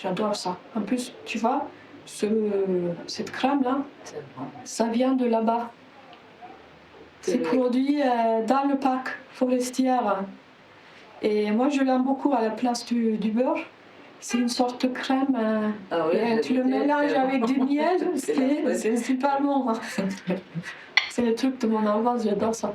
J'adore ça. En plus, tu vois, cette crème-là, ça vient de là-bas. C'est produit dans le parc forestier. Et moi, je l'aime beaucoup à la place du beurre. C'est une sorte de crème. Tu le mélanges avec du miel, c'est super bon. C'est le truc de mon enfance, j'adore ça.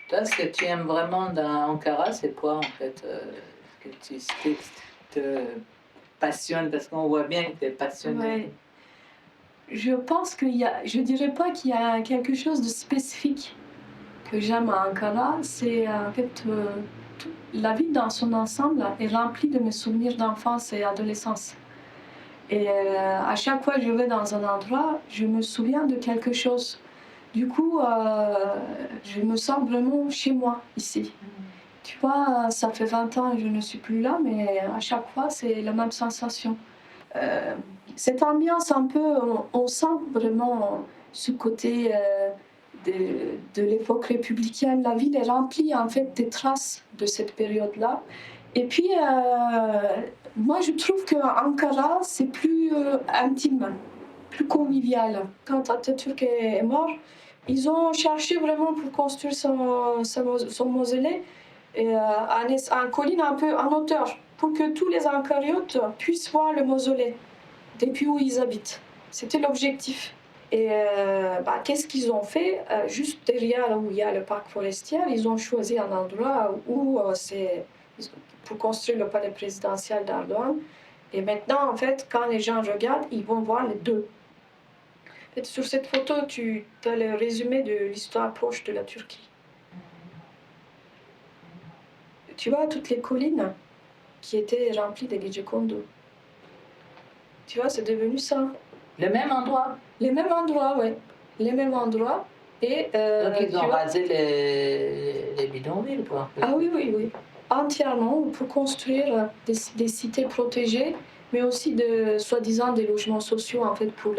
Toi, ce que tu aimes vraiment dans Ankara, c'est quoi en fait que tu te passionne, parce qu'on voit bien que tu es passionné. Ouais. Je pense je dirais pas qu'il y a quelque chose de spécifique que j'aime à Ankara. C'est en fait la vie dans son ensemble est remplie de mes souvenirs d'enfance et adolescence. Et à chaque fois que je vais dans un endroit, je me souviens de quelque chose. Du coup, je me sens vraiment chez moi ici. Tu vois, ça fait 20 ans que je ne suis plus là, mais à chaque fois, c'est la même sensation. Cette ambiance un peu, on sent vraiment ce côté de l'époque républicaine. La ville est remplie en fait des traces de cette période-là. Et puis, moi je trouve qu'Ankara, c'est plus intime, plus convivial. Quand Atatürk est mort, ils ont cherché vraiment pour construire son mausolée en colline un peu en hauteur, pour que tous les Ankariotes puissent voir le mausolée depuis où ils habitent. C'était l'objectif. Et qu'est-ce qu'ils ont fait? Juste derrière où il y a le parc forestier, ils ont choisi un endroit où c'est pour construire le palais présidentiel d'Erdogan. Et maintenant, en fait, quand les gens regardent, ils vont voir les deux. En fait, sur cette photo, tu as le résumé de l'histoire proche de la Turquie. Tu vois toutes les collines qui étaient remplies de Gecekondu. Tu vois, c'est devenu ça. Le même endroit? Les mêmes endroits, oui. Les mêmes endroits. Et, donc ils ont rasé les bidonvilles, quoi. Ah oui, oui, oui. Entièrement pour construire des cités protégées, mais aussi soi-disant des logements sociaux en fait pour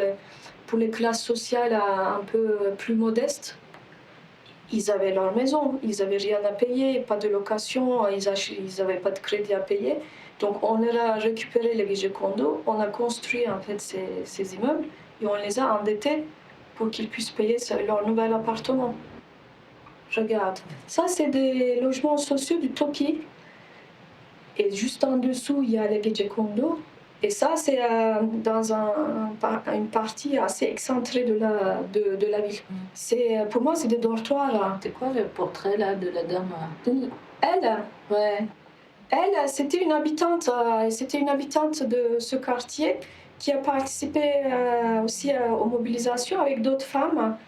les classes sociales un peu plus modestes. Ils avaient leur maison, ils n'avaient rien à payer, pas de location, ils n'avaient pas de crédit à payer. Donc on leur a récupéré les Gecekondu, on a construit en fait ces immeubles et on les a endettés pour qu'ils puissent payer leur nouvel appartement. Regarde, ça c'est des logements sociaux du Toki. Et juste en dessous, il y a les Gecekondu. Et ça, c'est dans une partie assez excentrée de la ville. Pour moi, c'est des dortoirs. C'est quoi le portrait là, de la dame? Elle, ouais. Elle, c'était une habitante de ce quartier qui a participé aussi aux mobilisations avec d'autres femmes.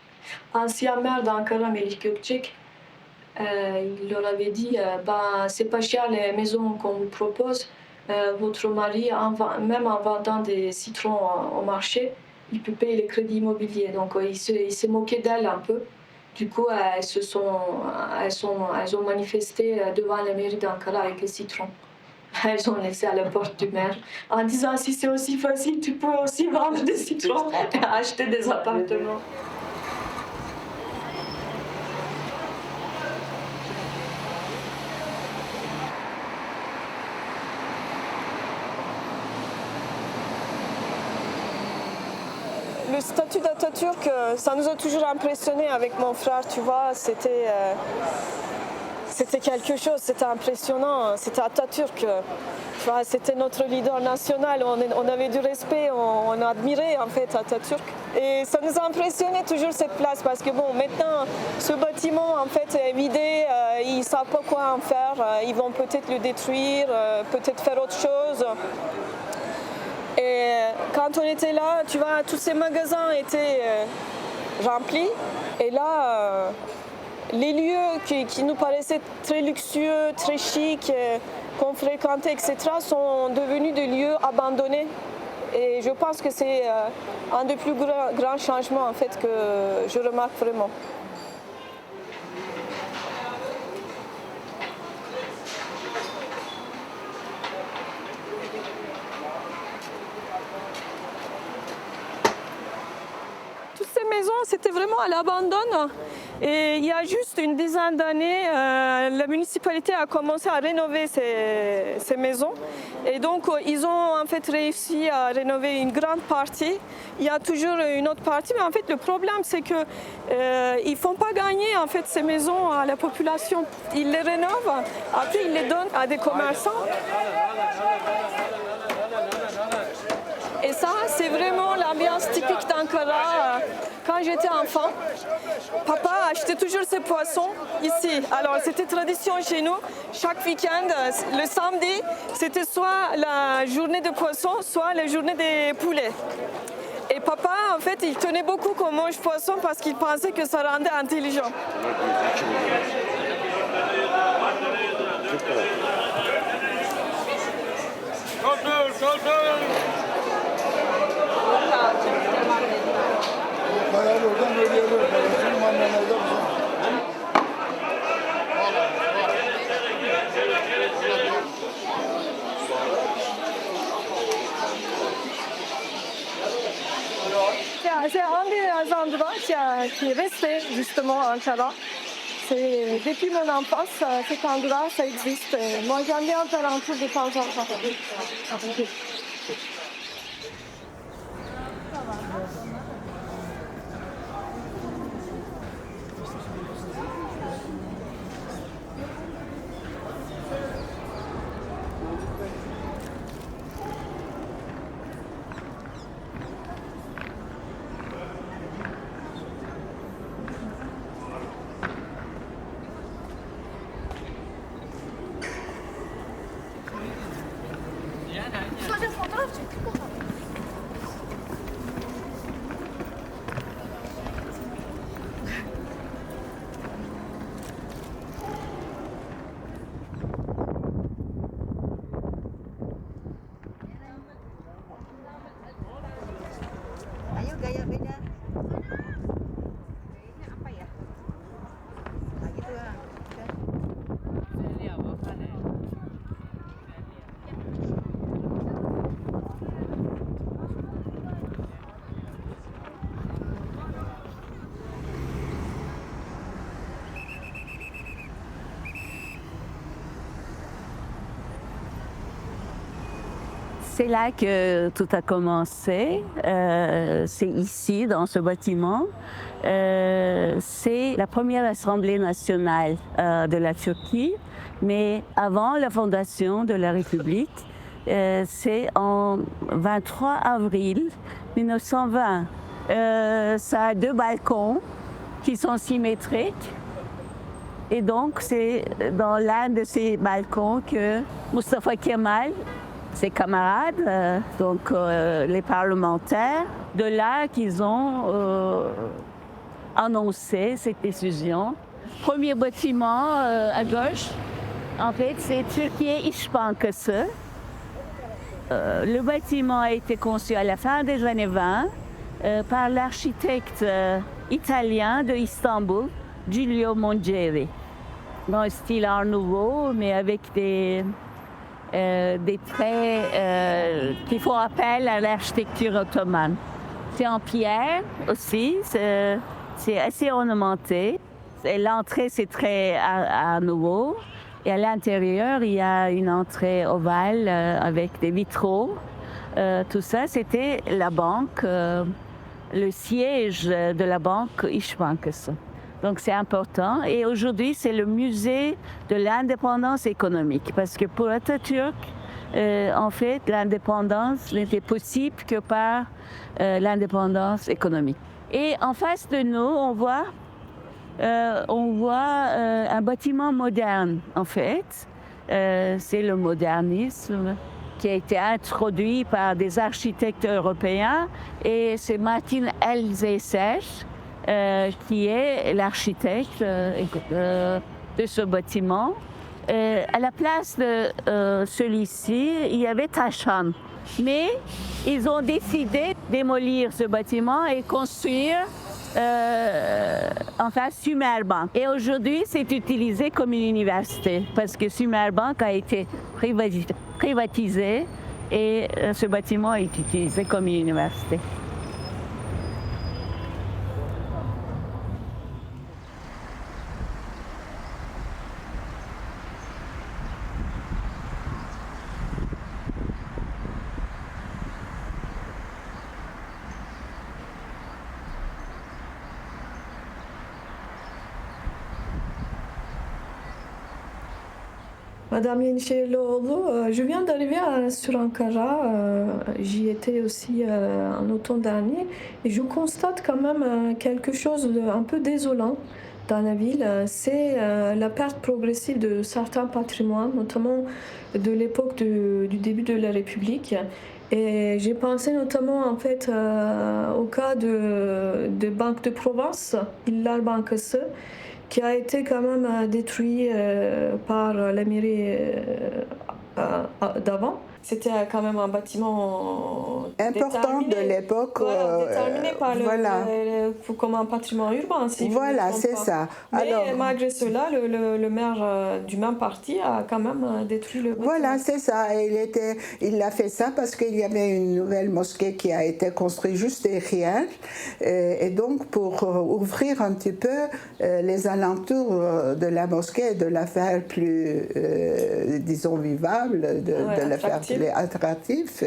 Ancien maire d'Ankara, Melih Gökçek, il leur avait dit c'est pas cher les maisons qu'on vous propose. Votre mari, même en vendant des citrons au marché, il peut payer les crédits immobiliers. Donc il s'est moqué d'elle un peu. Du coup, elles ont manifesté devant la mairie d'Ankara avec les citrons. Elles ont laissé à la porte du maire en disant si c'est aussi facile, tu peux aussi vendre des citrons et acheter des appartements. Le statut d'Atatürk, ça nous a toujours impressionné avec mon frère, tu vois, c'était quelque chose, c'était impressionnant, c'était Atatürk, tu vois, c'était notre leader national, on avait du respect, on admirait en fait Atatürk. Et ça nous a impressionné toujours cette place parce que bon, maintenant ce bâtiment en fait est vidé, ils ne savent pas quoi en faire, ils vont peut-être le détruire, peut-être faire autre chose. Et quand on était là, tu vois, tous ces magasins étaient remplis. Et là, les lieux qui nous paraissaient très luxueux, très chics, qu'on fréquentait, etc., sont devenus des lieux abandonnés. Et je pense que c'est un des plus grands changements en fait, que je remarque vraiment. maison, c'était vraiment à l'abandon. Et il y a juste une dizaine d'années, la municipalité a commencé à rénover ces maisons. Et donc, ils ont en fait réussi à rénover une grande partie. Il y a toujours une autre partie, mais en fait, le problème, c'est que ils ne font pas gagner en fait ces maisons à la population. Ils les rénovent, après ils les donnent à des commerçants. Et ça, c'est vraiment l'ambiance typique d'Ankara. Quand j'étais enfant, papa achetait toujours ses poissons ici. Alors, c'était tradition chez nous. Chaque week-end, le samedi, c'était soit la journée de poissons, soit la journée des poulets. Et papa, en fait, il tenait beaucoup qu'on mange poisson parce qu'il pensait que ça rendait intelligent. C'est un des endroits qui est resté justement à Ankara. Depuis mon enfance, cet endroit, ça existe. Moi, j'aime bien faire un tour de temps en temps. Ayo gaya beda. Ini apa ya? Nah gitu ya. C'est là que tout a commencé. C'est ici, dans ce bâtiment. C'est la première Assemblée nationale de la Turquie, mais avant la fondation de la République. C'est en 23 avril 1920. Ça a 2 balcons qui sont symétriques. Et donc, c'est dans l'un de ces balcons que Mustafa Kemal, ses camarades, donc les parlementaires, de là qu'ils ont annoncé cette décision. Premier bâtiment à gauche, en fait, c'est Türkiye İş Bankası. Le bâtiment a été conçu à la fin des années 20 par l'architecte italien de Istanbul, Giulio Mongeri, dans le style Art Nouveau, mais avec des traits qui font appel à l'architecture ottomane. C'est en pierre aussi, c'est assez ornementé. L'entrée, c'est très Art Nouveau. Et à l'intérieur, il y a une entrée ovale avec des vitraux. Tout ça, c'était la banque, le siège de la banque İş Bankası. Donc c'est important. Et aujourd'hui, c'est le musée de l'indépendance économique. Parce que pour Atatürk, en fait, l'indépendance n'était possible que par l'indépendance économique. Et en face de nous, on voit un bâtiment moderne, en fait. C'est le modernisme qui a été introduit par des architectes européens. Et c'est Martin Elsässer qui est l'architecte de ce bâtiment. À la place de celui-ci, il y avait Taşhan. Mais ils ont décidé de démolir ce bâtiment et construire Sümerbank. Et aujourd'hui, c'est utilisé comme une université parce que Sümerbank a été privatisé et ce bâtiment est utilisé comme une université. Madame Yenişehirlioğlu, je viens d'arriver sur Ankara. J'y étais aussi en automne dernier et je constate quand même quelque chose d'un peu désolant dans la ville. C'est la perte progressive de certains patrimoines, notamment de l'époque du début de la République. Et j'ai pensé notamment en fait au cas de Banque de Provence, İller Bankası, qui a été quand même détruit par la mairie d'avant. C'était quand même un bâtiment important de l'époque. Voilà, déterminé par voilà. comme un patrimoine urbain. Si Voilà, c'est ça. Mais Alors, malgré cela, le maire du même parti a quand même détruit le bâtiment. voilà, c'est ça. Il a fait ça parce qu'il y avait une nouvelle mosquée qui a été construite juste derrière. Et donc, pour ouvrir un petit peu les alentours de la mosquée et de la faire plus, disons, vivable, de la faire plus attractif,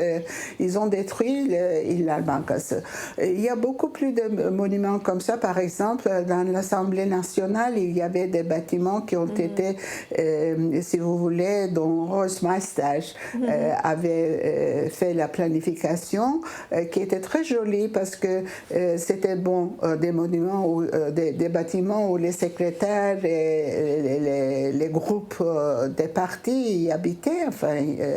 ils ont détruit İller Bankası. Il y a beaucoup plus de monuments comme ça. Par exemple, dans l'Assemblée nationale, il y avait des bâtiments qui ont été, si vous voulez, dont Grossmeister avait fait la planification, qui était très jolie parce que c'était des monuments, des bâtiments où les secrétaires et les groupes des partis y habitaient, enfin,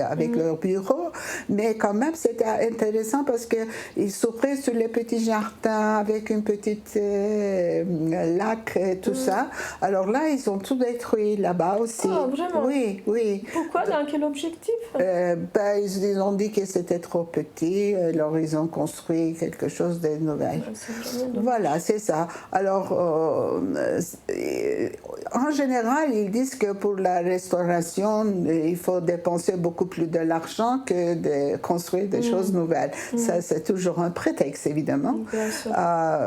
avec leur bureau, mais quand même c'était intéressant parce qu'ils s'ouvraient sur les petits jardins avec une petite lac et tout ça. Alors là, ils ont tout détruit là-bas aussi. Ah, vraiment? Oui, oui. Pourquoi? Dans quel objectif? Ils ont dit que c'était trop petit, alors ils ont construit quelque chose de nouvel. Voilà, c'est ça. Alors, en général, ils disent que pour la restauration, il faut dépenser beaucoup plus de l'argent que de construire des choses nouvelles. Ça, c'est toujours un prétexte, évidemment.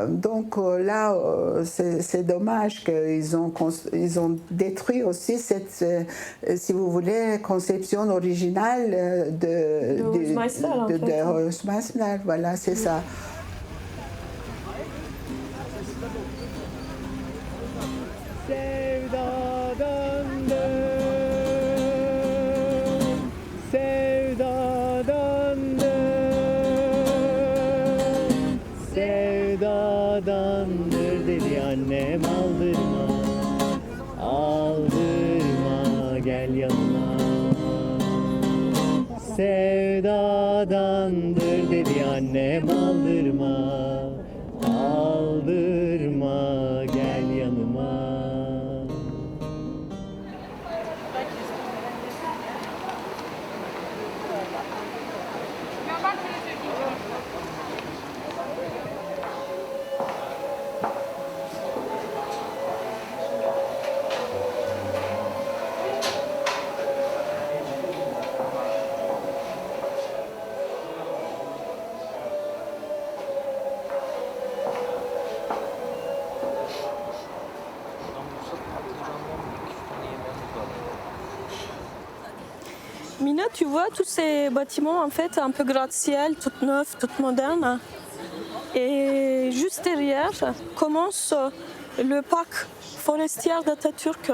Donc là, c'est dommage qu'ils ont détruit aussi cette, si vous voulez, conception originale de Grossmeister. Voilà, c'est ça. Sevdadandır dedi annem, aldırma, aldırma, gel yanıma. Sevdadandır dedi annem, aldırma, aldırma, gel yanıma. Mina, tu vois tous ces bâtiments en fait un peu gratte-ciel, tout neufs, tout modernes. Et juste derrière commence le parc forestier d'Atatürk,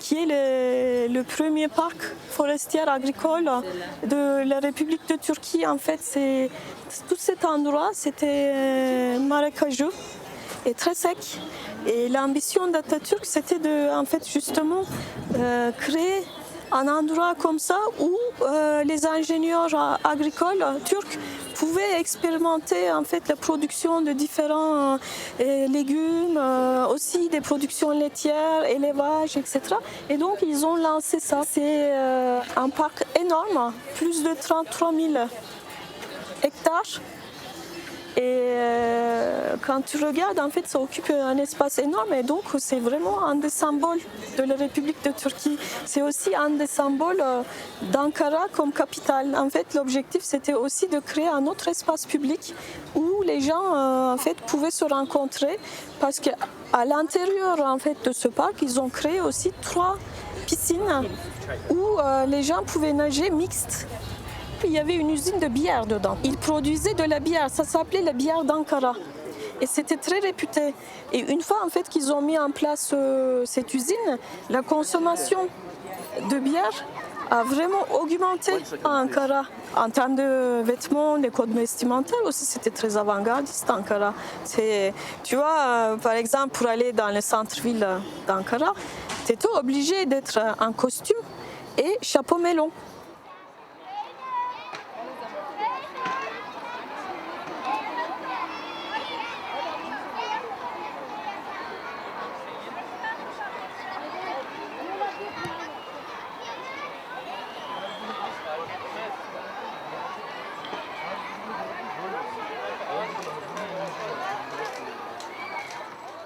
qui est le premier parc forestier agricole de la République de Turquie. En fait, tout cet endroit, c'était marécageux et très sec. Et l'ambition d'Atatürk, c'était de, en fait, justement créer un endroit comme ça où les ingénieurs agricoles turcs pouvaient expérimenter en fait la production de différents légumes, aussi des productions laitières, élevage, etc. Et donc ils ont lancé ça. C'est un parc énorme, plus de 33 000 hectares. Et quand tu regardes, en fait, ça occupe un espace énorme et donc c'est vraiment un des symboles de la République de Turquie. C'est aussi un des symboles d'Ankara comme capitale. En fait, l'objectif, c'était aussi de créer un autre espace public où les gens, en fait, pouvaient se rencontrer parce qu'à l'intérieur, en fait, de ce parc, ils ont créé aussi 3 piscines où les gens pouvaient nager mixtes. Il y avait une usine de bière dedans. Ils produisaient de la bière, ça s'appelait la bière d'Ankara. Et c'était très réputé. Et une fois en fait qu'ils ont mis en place cette usine, la consommation de bière a vraiment augmenté à Ankara. En termes de vêtements, les codes vestimentaires aussi, c'était très avant-gardiste Ankara. Tu vois, par exemple, pour aller dans le centre-ville d'Ankara, tu étais obligé d'être en costume et chapeau melon.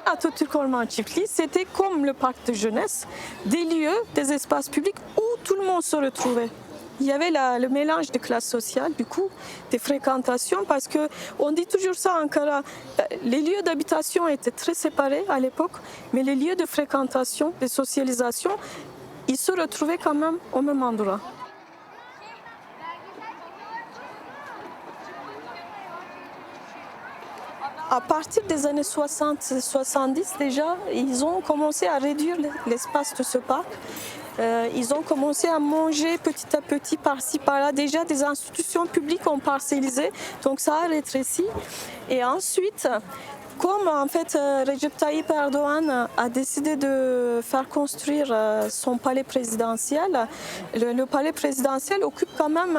Atatürk Orman Çiftliği, c'était comme le parc de jeunesse, des lieux, des espaces publics où tout le monde se retrouvait. Il y avait le mélange de classes sociales, du coup, des fréquentations, parce qu'on dit toujours ça en Ankara, les lieux d'habitation étaient très séparés à l'époque, mais les lieux de fréquentation, de socialisation, ils se retrouvaient quand même au même endroit. À partir des années 60-70 déjà, ils ont commencé à réduire l'espace de ce parc. Ils ont commencé à manger petit à petit par-ci par-là. Déjà, des institutions publiques ont parcellisé, donc ça a rétréci. Et ensuite, comme en fait Recep Tayyip Erdoğan a décidé de faire construire son palais présidentiel, le palais présidentiel occupe quand même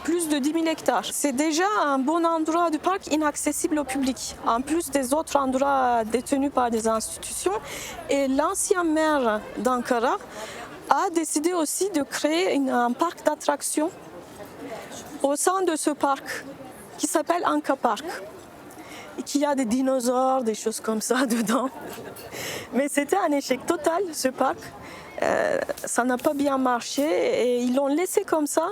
plus de 10 000 hectares. C'est déjà un bon endroit du parc inaccessible au public, en plus des autres endroits détenus par des institutions. Et l'ancien maire d'Ankara a décidé aussi de créer un parc d'attractions au sein de ce parc qui s'appelle Anka Park. Qu'il y a des dinosaures, des choses comme ça dedans. Mais c'était un échec total, ce parc. Ça n'a pas bien marché et ils l'ont laissé comme ça,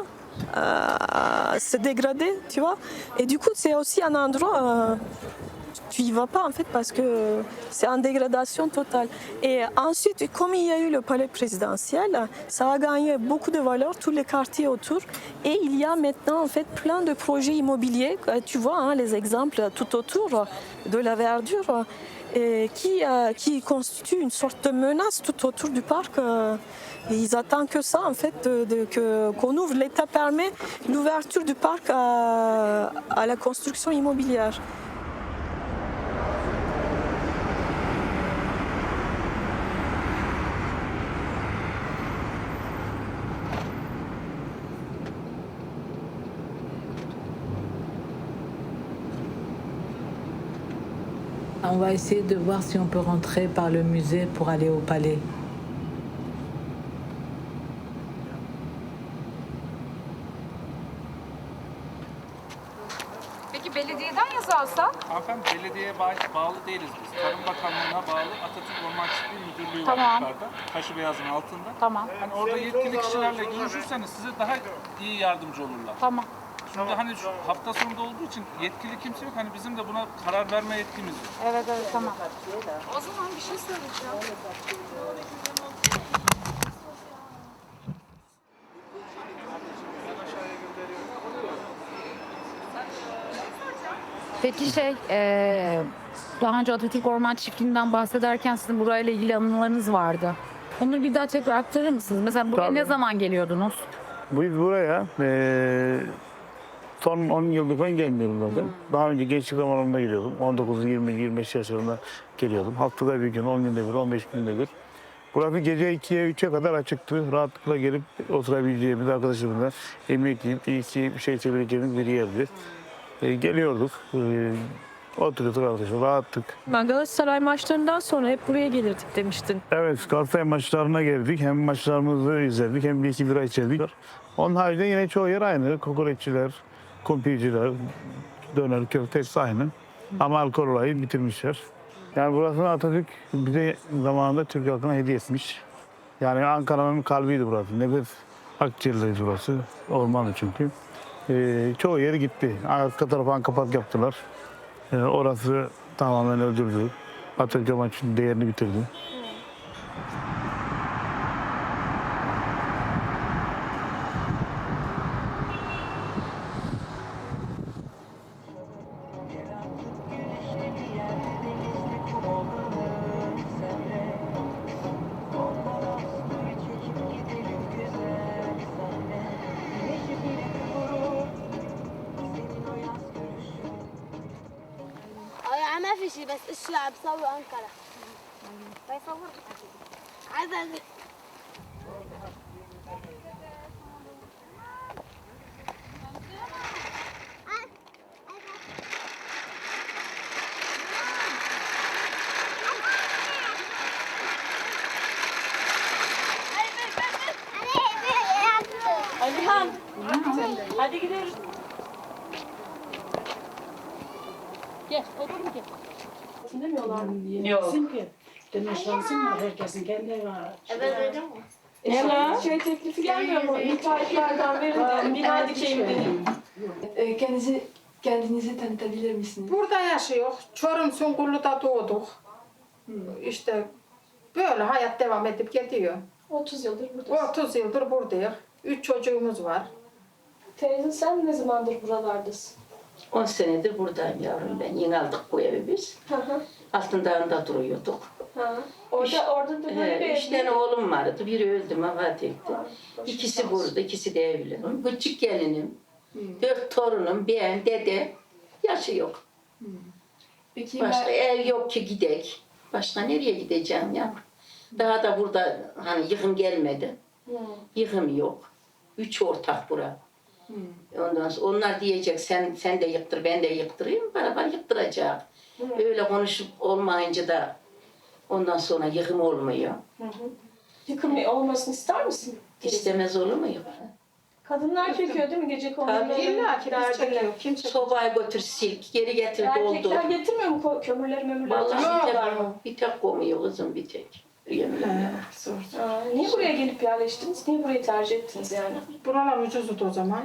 se dégrader, tu vois. Et du coup, c'est aussi un endroit, tu y vas pas en fait parce que c'est en dégradation totale. Et ensuite, comme il y a eu le palais présidentiel, ça a gagné beaucoup de valeur, tous les quartiers autour. Et il y a maintenant en fait plein de projets immobiliers, tu vois hein, les exemples tout autour de la verdure, et qui constituent une sorte de menace tout autour du parc. Et ils attendent que ça en fait, qu'on ouvre. L'État permet l'ouverture du parc à la construction immobilière. On va essayer de voir si on peut rentrer par le musée pour aller au palais. Peki belediyeden yazı alsak? Hanımefendi belediyeye bağlı değiliz biz. Tarım Bakanlığı'na bağlı Atatürk Orman Çiftliği Müdürlüğü Tamam. var yukarıda. Taşıbeyaz'ın altında. Tamam. Hani orada yetkili kişilerle görüşürseniz size daha iyi yardımcı olurlar. Tamam. Şimdi hani şu hafta sonunda olduğu için yetkili kimse yok. Hani bizim de buna karar verme yetkimiz yok. Evet tamam. O zaman bir şey söyleyeceğim. Peki daha önce Atatürk Orman Çiftliği'nden bahsederken sizin burayla ilgili anılarınız vardı. Onu bir daha tekrar aktarır mısınız? Mesela buraya ne zaman geliyordunuz? Biz buraya son 10 yıldır falan gelmiyorum zaten. Daha önce gençlik zamanımda geliyordum. 19, 20, 25 yaşlarında geliyordum. Haftada bir gün, 10 günde bir, 15 günde bir. Burası gece 2'ye 3'e kadar açıktı. Rahatlıkla gelip oturabileceğimiz, arkadaşlarımla yemek yiyip bir şey içebileceğimiz bir yerdi. Geliyorduk. Oturuyorduk arkadaşlar, rahattık. Ben Galatasaray maçlarından sonra hep buraya gelirdik demiştin. Evet, Galatasaray maçlarına geldik. Hem maçlarımızı izledik hem bir iki bira içerdik. Onun haricinde yine çoğu yer aynı. Kokoreççiler, kumpirciler, döner, köfte hepsi aynı. Ama alkol olayı bitirmişler. Yani burasını Atatürk bize zamanında Türk halkına hediye etmiş. Yani Ankara'nın kalbiydi burası. Nefes akciğerleriyiz burası. Ormanlı çünkü. Çoğu yeri gitti. Arka tarafa Anka Park yaptılar. Orası tamamen öldürdü. Atatürk Ormanı'nın değerini bitirdi. شيء بس اشلع بصور أنقرة بيصور عدد Alihan. Hadi gidiyoruz. Gel, otur gel. Dinlemiyorlar mı? Yok. Demonstrasyon var, herkesin kendi var. Evet duydun mu? Şey teklifi gelmiyor mu? Müteahhitlerden verin de bina dikeyim dedim. Kendinizi tanıtabilir misiniz? Burada yaşıyor. Çorum Sungurlu'da doğduk. İşte böyle hayat devam edip gidiyor. 30 yıldır buradasın. 30 yıldır buradayız. 3 çocuğumuz var. Teyze sen ne zamandır buralardasın? 10 senedir buradayım yavrum ben. Yeni aldık bu evi biz. Hı hı. Altındağında duruyorduk. Ha. Orada da böyle bir 3 tane oğlum vardı. Biri öldü, vefat etti. İkisi burada, ikisi de evli. Küçük gelinim, 4 torunum, ben, dede. Yaşı yok. Peki Başka ev yok ki gidek. Başka nereye gideceğim ya? Daha da burada hani yıkım gelmedi. Yıkım yok. 3 ortak bura. Ondan sonra onlar diyecek sen de yıktır ben de yıktırayım. Beraber yıktıracak. Öyle konuşup olmayınca da ondan sonra yıkım olmuyor. yıkım olmasını ister misin? İstemez olur mu? Kadınlar çekiyor değil mi gece konuları? İlla ki biz çekiyor. Kimse Sobaya götür silk, geri getir doldur. Erkekler getirmiyor mu kömürleri mömürleri? Vallahi Taşıyorlar mı? bir tek koymuyor kızım bir tek. Yeminle. zor. Niye buraya gelip yerleştiniz? Niye burayı tercih ettiniz yani? Buralar ucuzdu o zaman.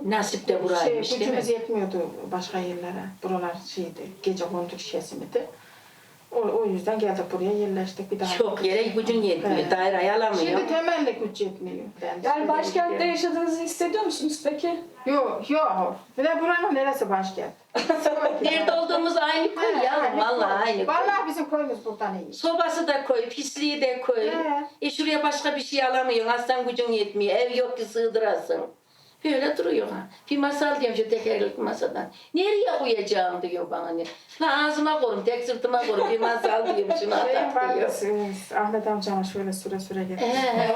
Nasip de buraymış değil mi? Gücümüz yetmiyordu başka yerlere. Buralar şeydi, gece kondu şişesi miydi? O yüzden geldik buraya yerleştik bir daha. Çok yere gücün yetmiyor, daireyi alamıyor. Şimdi temelli güç yetmiyor. Yani başkentte yaşadığınızı hissediyor musunuz peki? Yok, yok. Bir de buranın neresi başkent? Nerede olduğumuz aynı koy ya, vallahi aynı koy. Vallahi bizim koyumuz buradan iyi. Sobası da koy, pisliği de koy. Şuraya başka bir şey alamıyorsun, aslan gücün yetmiyor, ev yok ki sığdırasın. Böyle duruyor ha. Bir masal diyorum şu tekerlekli masadan. Nereye koyacağım diyor bana. La ağzıma koyun, tek sırtıma koyun, bir masal diyorum şunu atak diyor. Ahmet amcama şöyle süre gelir.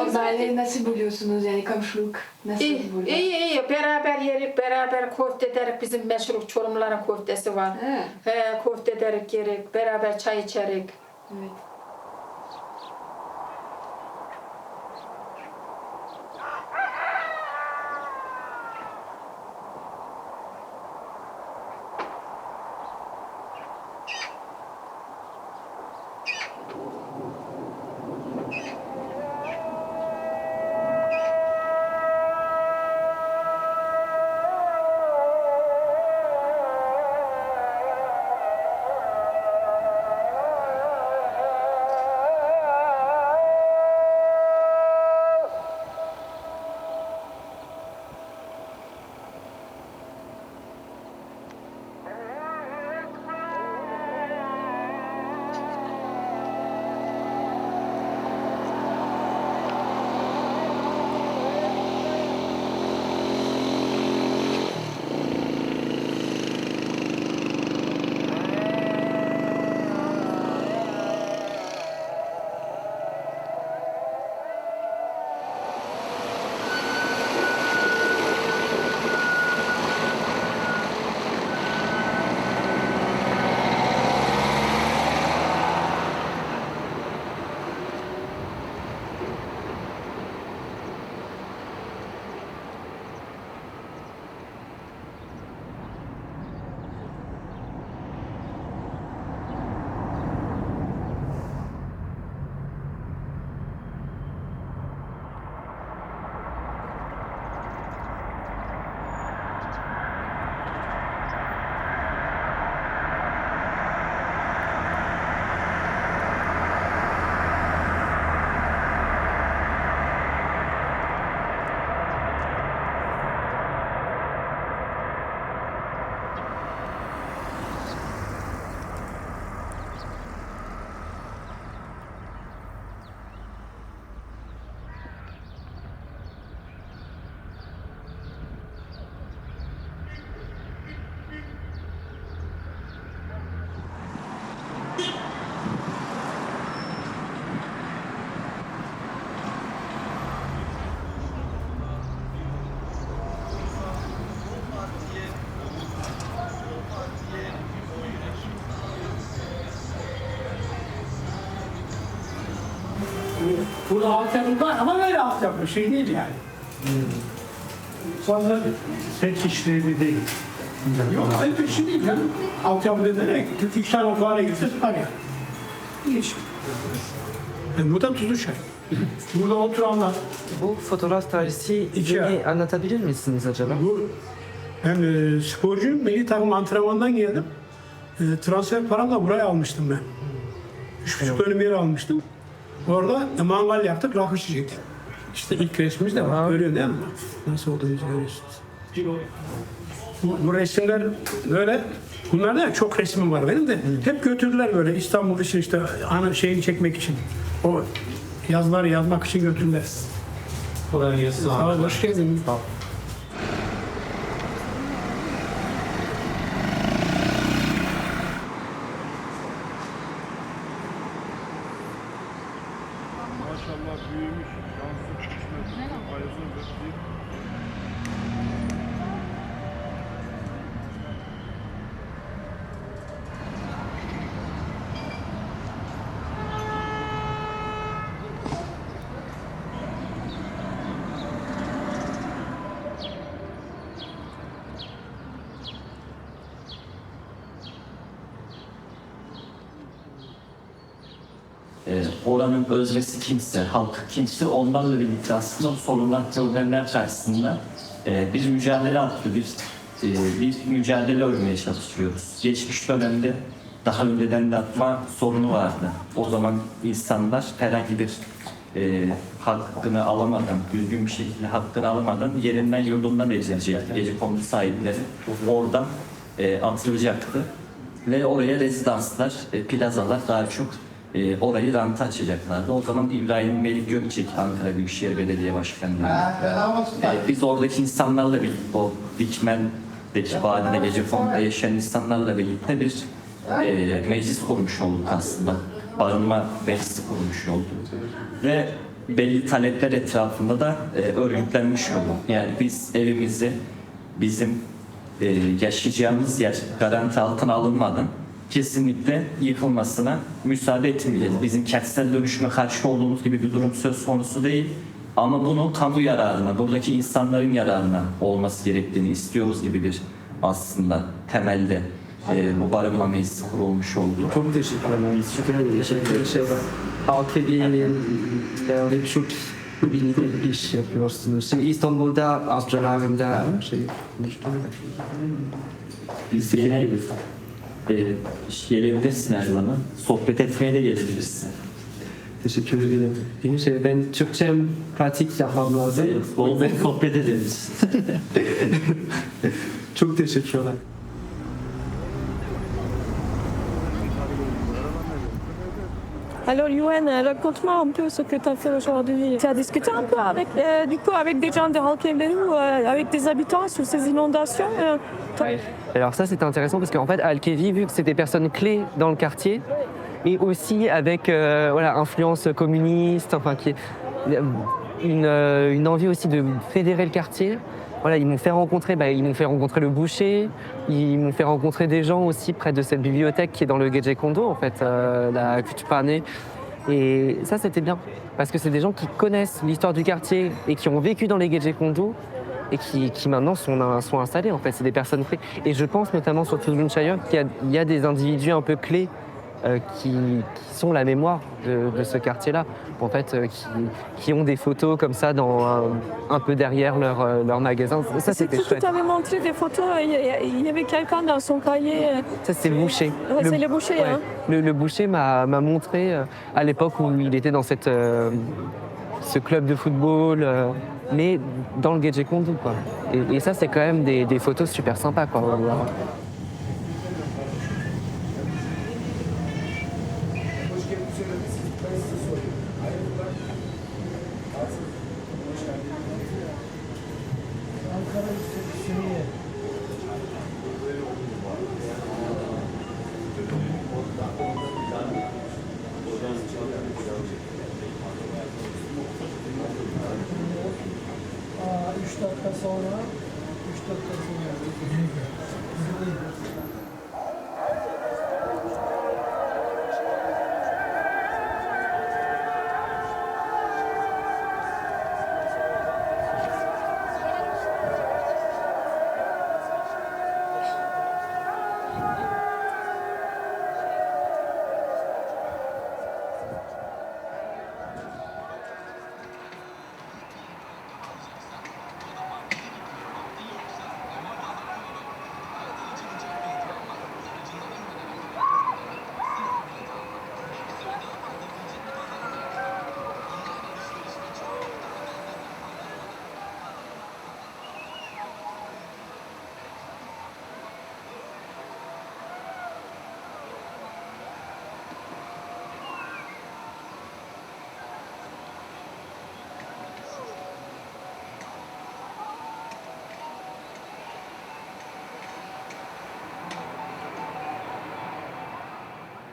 Onlarla nasıl buluyorsunuz yani komşuluk? Nasıl buluyorsunuz? İyi. Beraber yerik, beraber köfte ederik. Bizim meşhur Çorumların köftesi var. Köfte ederik, yerik. Beraber çay içerik. Evet. Burada altyapı var ama böyle altyapı şey değil yani. Sonra Tek işlevi değil. yok öyle bir şey değil canım. Altyapı dediğine 2 tane okula gitse var ya. Hiç. Bu da tuzlu çay. Burada oturanlar. Bu fotoğraf tarihi bize anlatabilir misiniz acaba? Ben sporcuyum. Milli takım antrenmandan geldim. Transfer paramla buraya almıştım ben. 3,5 dönüm yer almıştım. Orada mangal yaptık, rakı içecektik. İşte ilk resmimiz de var. Görüyorsun değil mi? Nasıl olduğunu görüyorsunuz. Bu resimler böyle. Bunlarda da çok resmim var benim de. Hep götürdüler böyle İstanbul için işte ana şeyini çekmek için. O yazıları yazmak için götürdüler. Kolay gelsin. Sağ ol, hoş geldin. Maşallah büyümüş. Şansı çıkışmıyor. Ayazın bekliyor. Oranın öznesi kimse, halk kimse, onlarla birlikte aslında sorunlar, problemler karşısında bir mücadele attı, bir mücadele örmeye çalışıyoruz. Geçmiş dönemde daha önceden de atma sorunu vardı. O zaman insanlar herhangi bir hakkını alamadan, düzgün bir şekilde hakkını alamadan yerinden yurdundan ezilecekti. Gecekondu sahipleri oradan atılacaktı. Ve oraya rezidanslar, plazalar daha çok orayı ranta açacaklardı. O zaman İbrahim Melik Gökçek Ankara Büyükşehir Belediye Başkanı. Biz oradaki insanlarla birlikte, o Dikmen'deki vadide Gecekondu'da yaşayan insanlarla birlikte bir meclis kurmuş olduk aslında. Barınma meclisi kurmuş olduk. Ve belli talepler etrafında da örgütlenmiş olduk. Yani biz evimizi, bizim yaşayacağımız yer garanti altına alınmadan kesinlikle yıkılmasına müsaade etmeyeceğiz. Bizim kentsel dönüşüme karşı olduğumuz gibi bir durum söz konusu değil. Ama bunun kamu yararına, buradaki insanların yararına olması gerektiğini istiyoruz gibi bir aslında temelde bu barınma meclisi kurulmuş oldu. Çok teşekkür ederim. Teşekkür ederim. Halk Birliği'nin çok bilgi bir iş yapıyorsunuz. Şimdi İstanbul'da, Abdülhamid'de Biz gelebilirsin her zaman. Sohbet etmeye de gelebilirsin. teşekkür ederim. Ben Türkçem pratik yapmam lazım. Bol bol sohbet ederiz. Çok teşekkürler. Alors Yoann, raconte-moi un peu ce que tu as fait aujourd'hui. Tu as discuté un peu avec, avec des gens de Halk Evleri ou avec des habitants sur ces inondations Alors ça c'était intéressant parce qu'en fait Halk-Evi, vu que c'est des personnes clés dans le quartier, et aussi avec influence communiste, enfin qui est une envie aussi de fédérer le quartier. Voilà, ils m'ont fait rencontrer le boucher, ils m'ont fait rencontrer des gens aussi près de cette bibliothèque qui est dans le Gecekondu, en fait, la Kütüphane. Et ça, c'était bien, parce que c'est des gens qui connaissent l'histoire du quartier et qui ont vécu dans les Gecekondu et qui maintenant sont installés, en fait. C'est des personnes clés. Et je pense notamment sur Tuzlunçayır qu'il y a des individus un peu clés qui sont la mémoire de ce quartier-là, en fait, qui ont des photos comme ça un peu derrière leur magasin. Ça, c'était chouette. Tu avais montré des photos, il y avait quelqu'un dans son cahier. Ça, c'est le boucher. Ouais, c'est le boucher, ouais. hein. Le boucher m'a montré à l'époque où il était dans ce club de football, mais dans le Gecekondu, quoi. Et ça, c'est quand même des photos super sympas, quoi.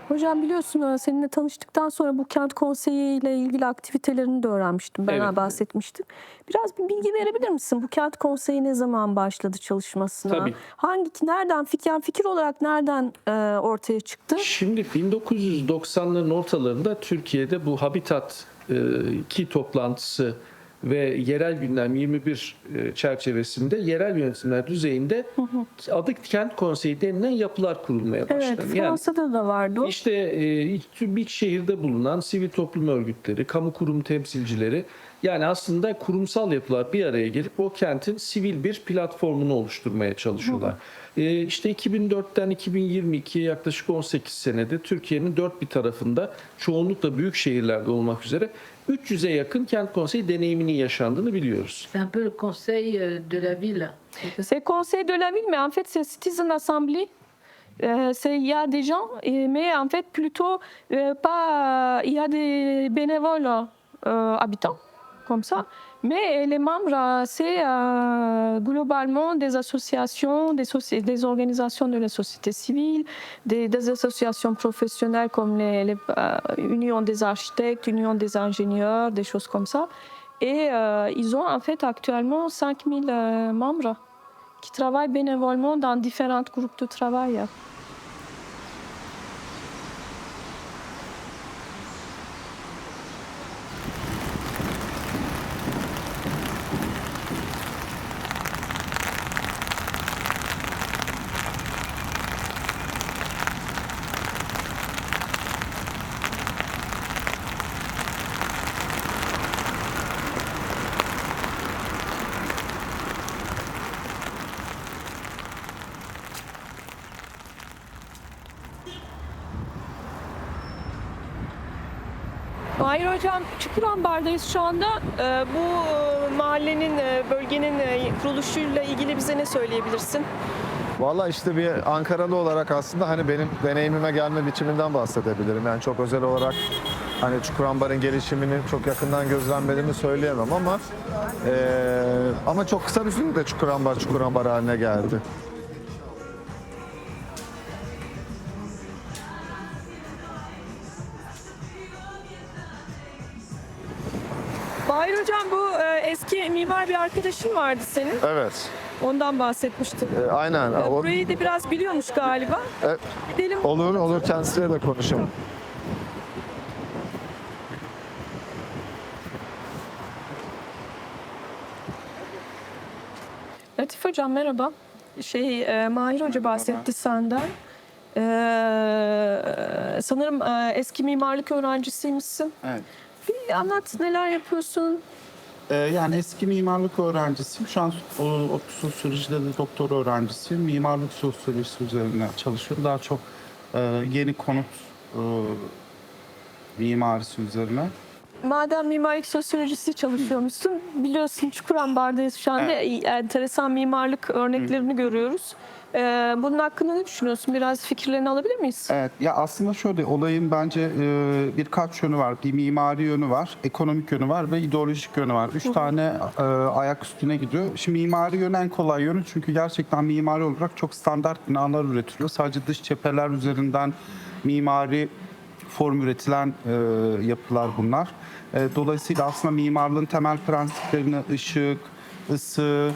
Hocam biliyorsun seninle tanıştıktan sonra bu kent konseyi ile ilgili aktivitelerini de öğrenmiştim. Ben Evet. bahsetmiştim. Biraz bir bilgi verebilir misin? Bu kent konseyi ne zaman başladı çalışmasına? Tabii. Nereden fikir olarak nereden ortaya çıktı? Şimdi 1990'ların ortalarında Türkiye'de bu Habitat 2 toplantısı ve yerel gündem 21 çerçevesinde yerel yönetimler düzeyinde adı kent konseyi denilen yapılar kurulmaya başladı. Evet, Fransa'da da vardı o. İşte bir şehirde bulunan sivil toplum örgütleri, kamu kurum temsilcileri, yani aslında kurumsal yapılar bir araya gelip o kentin sivil bir platformunu oluşturmaya çalışıyorlar. İşte 2004'ten 2022'ye yaklaşık 18 senede Türkiye'nin dört bir tarafında, çoğunlukla büyük şehirlerde olmak üzere 300'e yakın kent konseyi deneyiminin yaşandığını biliyoruz. C'est un peu le conseil de la ville. C'est conseil de la ville, mais en fait c'est citizen assembly. Il y a des gens, mais en fait plutôt pas. Il y a des bénévoles habitants, comme ça. Mais les membres, c'est globalement des associations, des organisations de la société civile, des associations professionnelles comme les Unions des architectes, Unions des ingénieurs, des choses comme ça. Et ils ont en fait actuellement 5000 membres qui travaillent bénévolement dans différents groupes de travail. Mahir Hocam, Çukurambar'dayız şu anda. Bu mahallenin, bölgenin kuruluşuyla ilgili bize ne söyleyebilirsin? Valla işte bir Ankaralı olarak aslında hani benim deneyimime gelme biçiminden bahsedebilirim. Yani çok özel olarak hani Çukurambar'ın gelişimini çok yakından gözlemlediğimi söyleyemem ama çok kısa bir sürede Çukurambar haline geldi. Mahir Hocam, bu eski mimar bir arkadaşın vardı senin. Evet. Ondan bahsetmiştin. Aynen. Burayı da biraz biliyormuş galiba. Gidelim. Olur kendisiyle de konuşalım. Latif Hocam merhaba. Mahir Hoca bahsetti senden. Sanırım eski mimarlık öğrencisiymişsin. Evet. Bir anlat, neler yapıyorsun? Yani eski mimarlık öğrencisiyim. Şu an sosyolojide de doktor öğrencisiyim. Mimarlık sosyolojisi üzerine çalışıyorum. Daha çok yeni konut mimarisi üzerine. Madem mimarlık sosyolojisi çalışıyormuşsun, biliyorsun Çukurambar'dayız şu anda. Evet. Enteresan mimarlık örneklerini görüyoruz. Bunun hakkında ne düşünüyorsun? Biraz fikirlerini alabilir miyiz? Evet, ya aslında şöyle, olayın bence birkaç yönü var. Bir mimari yönü var, ekonomik yönü var ve ideolojik yönü var. Üç tane ayak üstüne gidiyor. Şimdi mimari yönü en kolay yönü, çünkü gerçekten mimari olarak çok standart binalar üretiliyor. Sadece dış cepheler üzerinden mimari form üretilen yapılar bunlar. Dolayısıyla aslında mimarlığın temel prensiplerini ışık, ısı,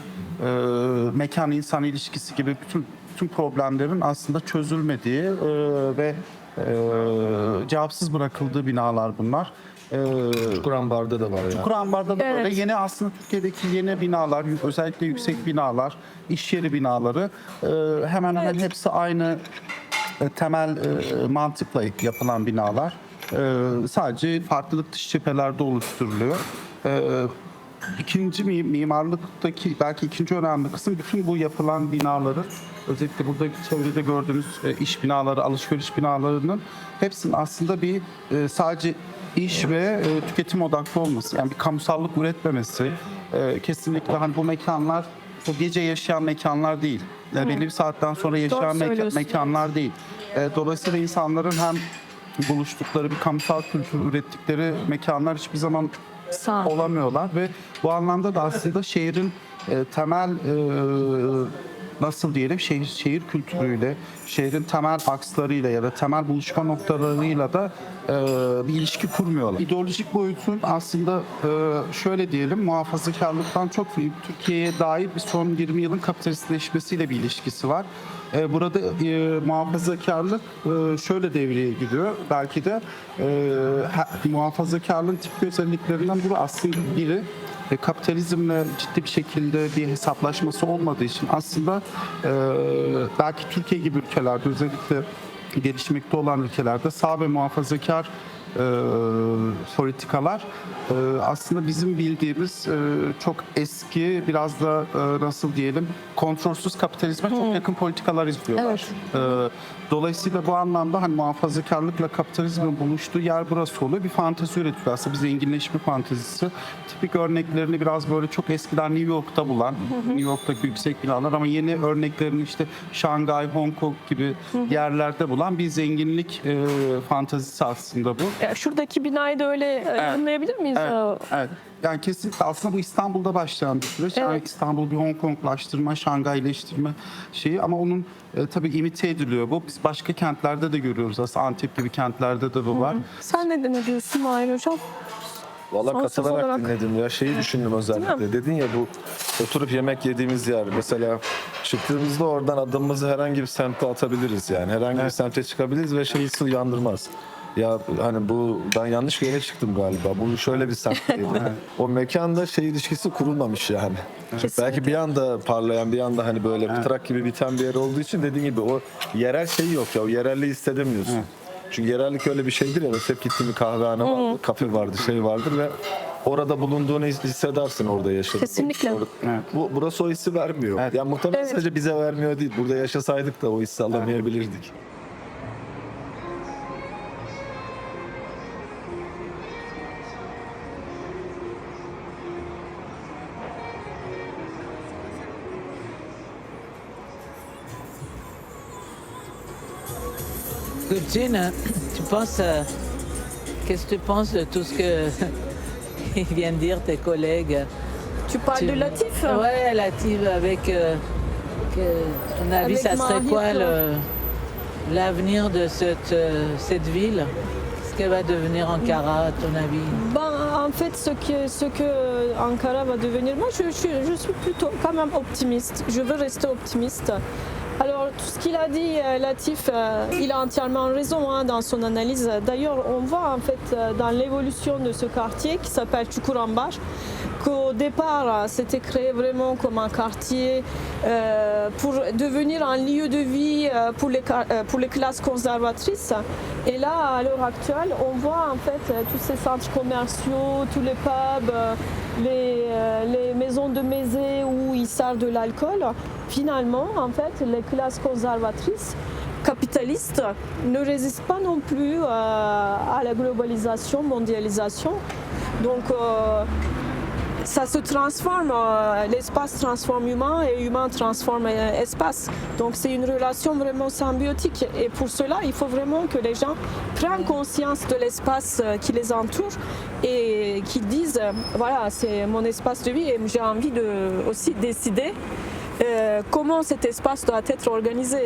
mekan-insan ilişkisi gibi bütün problemlerin aslında çözülmediği ve cevapsız bırakıldığı binalar bunlar. Çukurambar'da da var ya. Çukurambar'da da böyle yeni, aslında Türkiye'deki yeni binalar, özellikle yüksek binalar, iş yeri binaları hemen hemen hepsi aynı temel mantıkla yapılan binalar. Sadece farklılık dış cephelerde oluşturuluyor. İkinci mimarlıktaki belki ikinci önemli kısım, bütün bu yapılan binaların, özellikle buradaki çevrede gördüğünüz iş binaları, alışveriş binalarının hepsinin aslında bir sadece iş ve tüketim odaklı olması, yani bir kamusallık üretmemesi. Kesinlikle hani bu mekanlar gece yaşayan mekanlar değil. Belli bir saatten sonra yaşayan mekanlar değil. Dolayısıyla insanların hem buluştukları, bir kamusal kültür ürettikleri mekanlar hiçbir zaman olamıyorlar ve bu anlamda da aslında şehrin temel nasıl diyelim şehir kültürüyle, şehrin temel akslarıyla ya da temel buluşma noktalarıyla da bir ilişki kurmuyorlar. İdeolojik boyutun aslında şöyle diyelim muhafazakarlıktan çok büyük Türkiye'ye dair bir son 20 yılın kapitalistleşmesiyle bir ilişkisi var. Burada muhafazakarlık şöyle devreye giriyor. Belki de muhafazakarlığın tipik özelliklerinden biri aslında biri. Kapitalizmle ciddi bir şekilde bir hesaplaşması olmadığı için aslında belki Türkiye gibi ülkelerde özellikle gelişmekte olan ülkelerde sağ ve muhafazakar politikalar aslında bizim bildiğimiz çok eski biraz da nasıl diyelim kontrolsüz kapitalizme çok yakın politikalar izliyorlar. Dolayısıyla bu anlamda hani muhafazakarlıkla kapitalizmin buluştuğu yer burası oluyor. Bir fantezi üretiyor aslında bir zenginleşme fantezisi. Tipik örneklerini biraz böyle çok eskiden New York'ta bulan, New York'taki yüksek binalar ama yeni örneklerini işte Şangay, Hong Kong gibi yerlerde bulan bir zenginlik fantezisi aslında bu. Şuradaki binayı da öyle yorumlayabilir miyiz? Evet. Yani kesinlikle aslında bu İstanbul'da başlayan bir süreç. Yani İstanbul bir Hong Konglaştırma, Şangayleştirme şeyi ama onun tabii imite ediliyor bu. Biz başka kentlerde de görüyoruz aslında. Antep gibi kentlerde de bu var. Sen ne diyorsun Mahir Hocam? Valla katılarak dinledim ya. Şeyi düşündüm özellikle. Dedin ya bu oturup yemek yediğimiz yer. Mesela çıktığımızda oradan adımımızı herhangi bir semte atabiliriz yani. Herhangi bir semte çıkabiliriz ve hissi uyandırmaz. Ya hani bu ben yanlış bir yere çıktım galiba. Bu şöyle bir semtteydi. O mekanda ilişkisi kurulmamış yani. Belki bir anda parlayan bir anda hani böyle pıtrak gibi biten bir yer olduğu için dediğin gibi o yerel yok ya. O yerelliği hissedemiyorsun. Çünkü yerellik öyle bir şeydir ya. Hep gittiğim bir kahvehane vardır, kafe vardır, vardır ve orada bulunduğunu hissedersin orada yaşadığın. Kesinlikle. Burası o hissi vermiyor. Yani muhtemelen sadece bize vermiyor değil. Burada yaşasaydık da o hissi alamayabilirdik. Gülçin, qu'est-ce que tu penses de tout ce que viennent dire tes collègues? Tu parles de Latif? Ouais, Latif, avec ton avis, ça serait quoi l'avenir de cette ville? Qu'est-ce qu'elle va devenir Ankara, à ton avis? En fait, ce que Ankara va devenir, moi je suis plutôt quand même optimiste. Je veux rester optimiste. Alors, tout ce qu'il a dit, Latif, il a entièrement raison dans son analyse. D'ailleurs, on voit en fait dans l'évolution de ce quartier qui s'appelle Çukurambar, qu'au départ, c'était créé vraiment comme un quartier pour devenir un lieu de vie pour les classes conservatrices. Et là, à l'heure actuelle, on voit en fait tous ces centres commerciaux, tous les pubs, les maisons de mésée où ils servent de l'alcool. Finalement, en fait, les classes conservatrices, capitalistes, ne résistent pas non plus à la globalisation, mondialisation. Donc, ça se transforme, l'espace transforme humain et humain transforme espace. Donc c'est une relation vraiment symbiotique et pour cela il faut vraiment que les gens prennent conscience de l'espace qui les entoure et qu'ils disent voilà c'est mon espace de vie et j'ai envie de aussi décider comment cet espace doit être organisé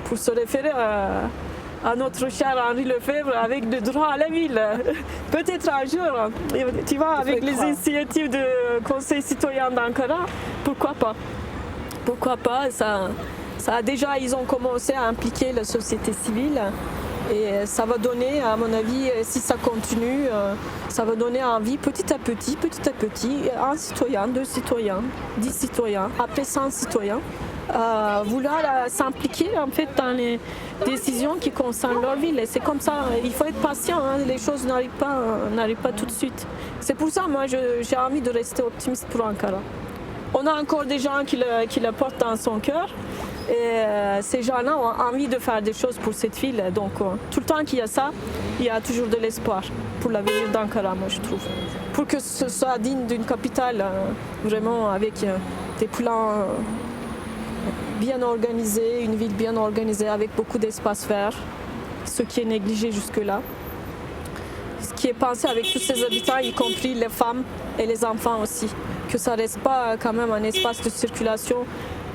pour se référer à notre cher Henri Lefebvre avec le droit à la ville. Peut-être un jour, tu vois, avec les initiatives du Conseil citoyen d'Ankara, pourquoi pas? Pourquoi pas? Ça a déjà, ils ont commencé à impliquer la société civile et ça va donner, à mon avis, si ça continue, ça va donner envie petit à petit, un citoyen, 2 citoyens, 10 citoyens, après 100 citoyens, vouloir s'impliquer en fait dans les décisions qui concernent leur ville. Et c'est comme ça, il faut être patient, les choses n'arrivent pas tout de suite. C'est pour ça, moi, j'ai envie de rester optimiste pour Ankara. On a encore des gens qui le portent dans son cœur. Et ces gens-là ont envie de faire des choses pour cette ville. Donc, tout le temps qu'il y a ça, il y a toujours de l'espoir pour l'avenir d'Ankara, moi, je trouve. Pour que ce soit digne d'une capitale, vraiment avec des plans bien organisé, une ville bien organisée avec beaucoup d'espace vert, ce qui est négligé jusque-là. Ce qui est pensé avec tous ses habitants, y compris les femmes et les enfants aussi. Que ça ne reste pas quand même un espace de circulation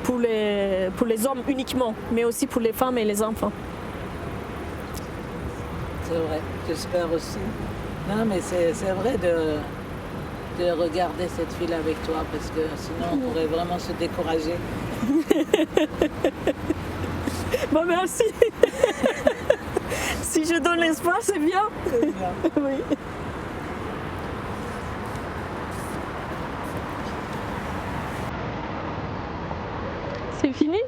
pour les hommes uniquement, mais aussi pour les femmes et les enfants. C'est vrai, j'espère aussi. Non, mais c'est vrai de regarder cette ville avec toi, parce que sinon on pourrait vraiment se décourager. Bon, merci. Si je donne l'espoir, c'est bien. C'est bien. Oui. C'est fini?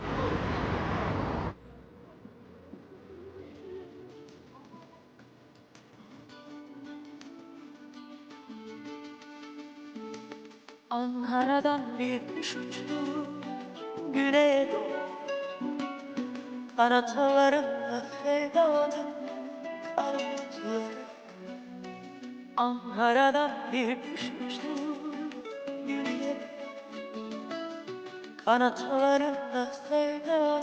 Ankara'dan bir kuş uçtu güneye doğru. Kanatlarında sevdalı kanatları. Ankara'dan bir kuş uçtu güneye doğru. Kanatlarında sevdalı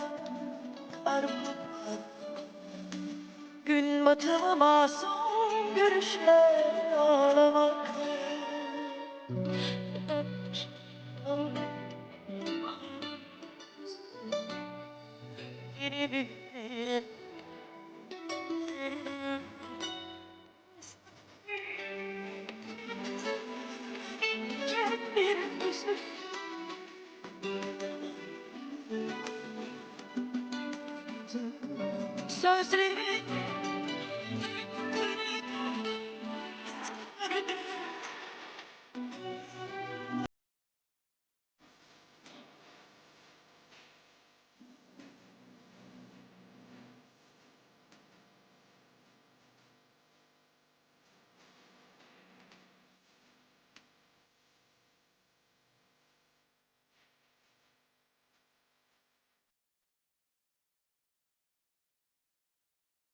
kanatları. Gün batımı masum görüşler ağlamak. Sözleri